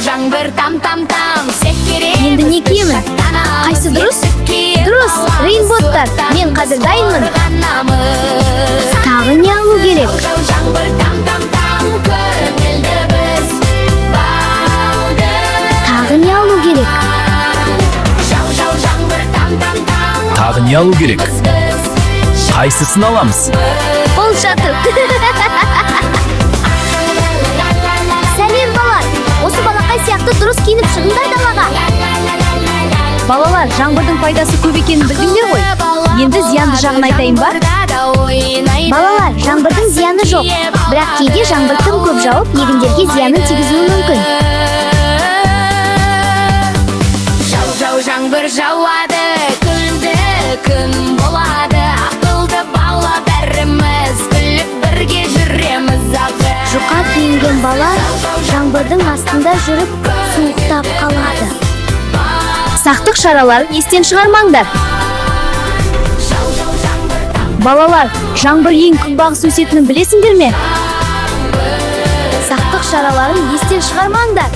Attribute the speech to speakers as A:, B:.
A: жаңбыр там-там-там.
B: Енді не киемін? Қайсы дұрыс? Дұрыс, рейнботтар. Мен қазір дайынмын. Тағы не алу керек?
A: Жаңбыр там-там-там, көңілді біз баудық.
B: Тағы не алу керек?
A: Жау жаңбыр там-там-там.
C: Тағы не алу керек? Қайсысын аламыз?
B: Қол шатыр. Сәлем балалар. Осы балақай сияқты дұрыс киініп шығыңдар далаға. Балалар, жаңбырдың пайдасы көп екенін білдіңдер ғой. Енді зиянды жағын айтайын ба? Балалар, жаңбырдың зияны жоқ. Бірақ кейде жаңбыр тым көп жауып, егіндерге зиянын тигізуі мүмкін.
A: Жау жаңбыр жауады, күнді күн болады. Ақылды бала бәріміз, күліп бірге жүреміз ағы.
B: Жұқа киінген бала жаңбырдың астында жүріп суықтап қалады. Сақтық шаралар естен шығармаңдар. Балалар, жаңбыр ең күнбағыс өсетінін білесіңдер ме? Сақтық шараларын естен шығармаңдар.